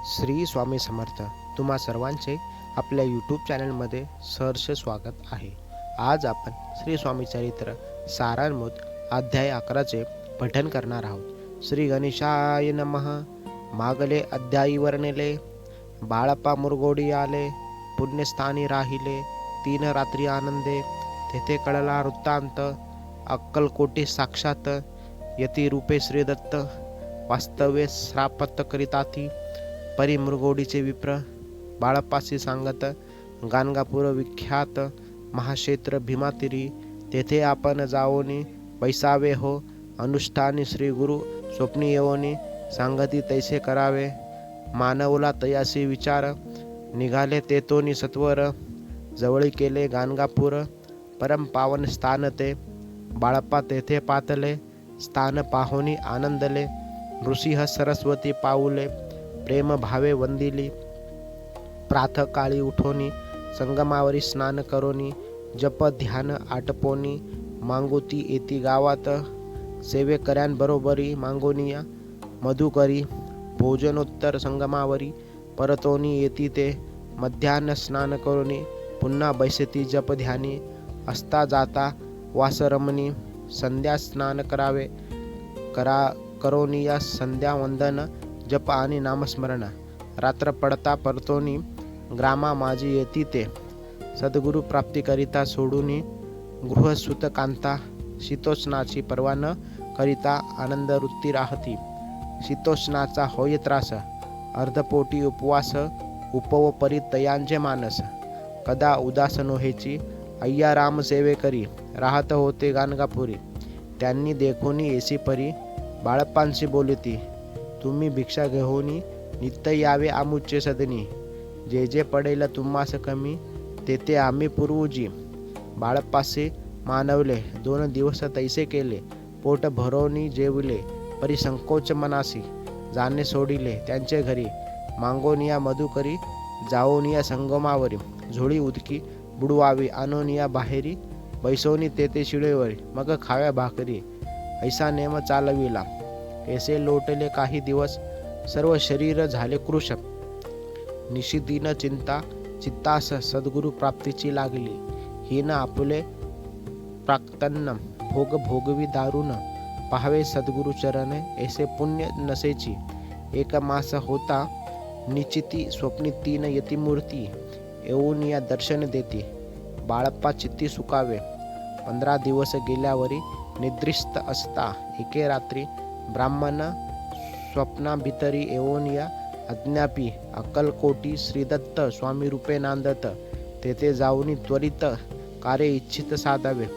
श्री स्वामी समर्थ. तुम्हा सर्वांचे आपल्या यूट्यूब चॅनलमध्ये सहर्ष स्वागत आहे. आज आपण श्री स्वामी चरित्र सारांमृत अध्याय 11चे पठण करणार आहोत. श्री गणेशाय नमः. मागले अध्यायी वर्णिले. बाळप्पा मुरगोडी आले, पुण्यस्थानी राहिले 3 रात्री आनंदे. तेथे कळला वृत्तांत, अक्कलकोटी साक्षात यती रूपे श्रीदत्त. वास्तव्य श्रापत करिताती, परी मुरगोडीचे विप्र. बाळप्पासी सांगत, गाणगापूर विख्यात महाक्षेत्र भीमातिरी. तेथे आपण जाओनी बैसावे हो. अनुष्ठानी श्री गुरु स्वप्नी येवोनी, सांगती तैसे करावे. मानवला तयासी विचार, निघाले तेतोनी सत्वर. जवळी केले गाणगापूर, परम पावन स्थान ते. बाळप्पा तेथे पातले, स्थान पाहोनी आनंदले. नृसिंह सरस्वती पाऊले, प्रेम भावे वंदिली. प्रातःकाळी उठोनी संगमावरी स्नान करोनी. जप ध्यान आटपोनी, मागोती येती गावात. सेवेकऱ्यांबरोबरी मागोनिया मधुकरी. भोजनोत्तर संगमावरी परतोनी येती ते. मध्यान्ह स्नान करोनी, पुन्हा बैसती जप ध्यानी. असता जाता वासरमणी, संध्या स्नान करावे. करोनिया संध्या वंदन, जप आणि नामस्मरण. रात्र पडता परतोनी ग्रामा माझी येती ते. सद्गुरु प्राप्तीकरिता सोडूनी गृहसुत कांता. शीतोष्णाची पर्वा न करिता आनंद वृत्ती राहती. शीतोष्णाचा होय त्रास, अर्धपोटी उपवास. उपव परी तयांचे मानस, कदा उदास नोहेची. अय्या राम सेवे करी, राहत होते गाणगापुरी. त्यांनी देखोनी येसी परी, बाळप्पांशी बोलती. तुम्ही भिक्षा घेऊनी नित्य यावे आमुचे सदनी. जे जे पडेल तुम्हास कमी, तेथे आम्ही पुरवूजी. बाळप्पासे मानवले, 2 दिवस तैसे केले. पोट भरोनी जेवले, परी संकोच मनासी. जाणे सोडिले त्यांचे घरी, मागोनिया मधुकरी. जाओनिया संगमावरी, झोळी उदकी बुडवावी. आणोनिया बाहेरी, बैसोनी तेथे शिळेवरी. मग खाव्या भाकरी, ऐसा नेम चालविला. ऐसे लोटले काही दिवस, सर्व शरीर झाले कृश. निशिदिन चिंता चित्तास सद्गुरु प्राप्तीची लागली. हीन आपुले प्राक्तन, भोग भोगवी दारुण. पाहावे सद्गुरु चरण, ऐसे पुण्य नसेची. 1 मास होता निचिती, स्वप्नी 3 यती मूर्ती. येऊन या दर्शन देती, बाळप्पा चित्ती सुकावे. 15 दिवस गेल्यावरी निद्रिस्त असता, एके रात्री ब्राह्मण स्वप्ना भितरी येवोनिया. अज्ञापी अक्कलकोटी श्रीदत्त स्वामी रूपे नांदत. तेथे जाऊनी त्वरित कार्य इच्छित साधावे.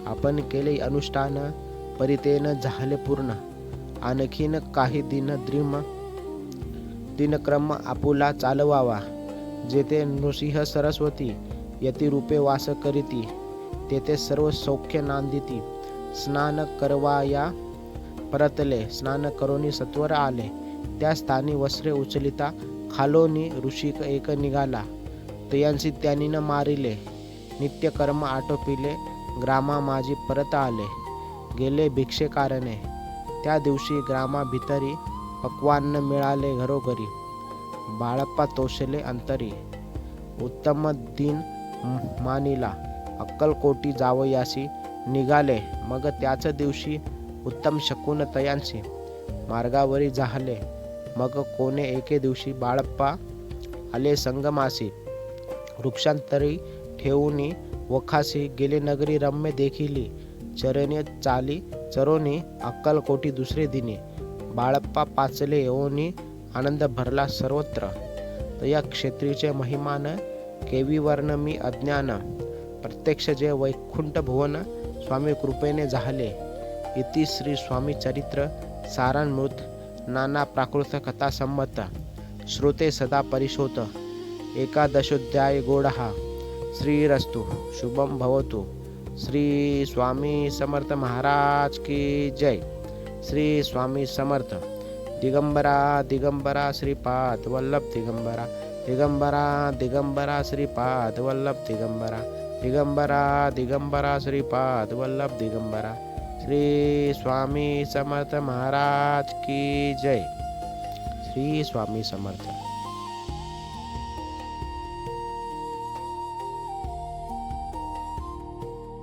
आपण केले अनुष्ठान, परितेन झाले पूर्ण. आणखीन काही दिनक्रम आपुला चालवावा. जेथे नृसिंह सरस्वती यती रूपे वास करीती, तेथे सर्व सौख्य नांदिती. स्नान करवाया परतले, स्नान करोनी सत्वर आले. त्या स्थानी वस्त्रे उचलिता, खालोनी ऋषिक एक निघाला. तयांसी त्यांनी न मारिले, नित्यकर्म आटोपिले. ग्रामा माझी परत आले, गेले भिक्षे कारणे. त्या दिवशी ग्रामा भितरी, पक्वान्न मिळाले घरोघरी. बाळप्पा तोषले अंतरी, उत्तम दिन मानिला. अक्कलकोटी जावयासी निघाले. मग त्याच दिवशी उत्तम शकुन तयांसी, मार्गावरी झाले. मग कोणे एके दिवशी बाळप्पा आले संगमासी. वृक्षांतरी ठेवूनी वखासी, गेले नगरी रम्य देखिली. चरणे चाली चरोनी, अक्कलकोटी दुसरे दिनी. बाळप्पा पाचले येऊनी, आनंद भरला सर्वत्र. तया क्षेत्रीचे महिमान, केवी वर्ण मी अज्ञान. प्रत्यक्ष जे वैकुंठ भुवन, स्वामी कृपेने झाले. इति श्री स्वामी चरित्र सारांमृत. नाना प्राकृत कथा संमत. श्रोते सदा परिशोत. 11ोऽध्याय गोडहा. श्रीरस्तु शुभम भवतु. श्री स्वामी समर्थ महाराज की जय. श्री स्वामी समर्थ. दिगंबरा दिगंबरा श्रीपाद वल्लभ दिगंबरा. दिगंबरा दिगंबरा श्रीपाद वल्लभ दिगंबरा. दिगंबरा दिगंबरा श्रीपाद वल्लभ दिगंबरा. श्री स्वामी समर्थ महाराज की जय. श्री श्री स्वामी समर्थ.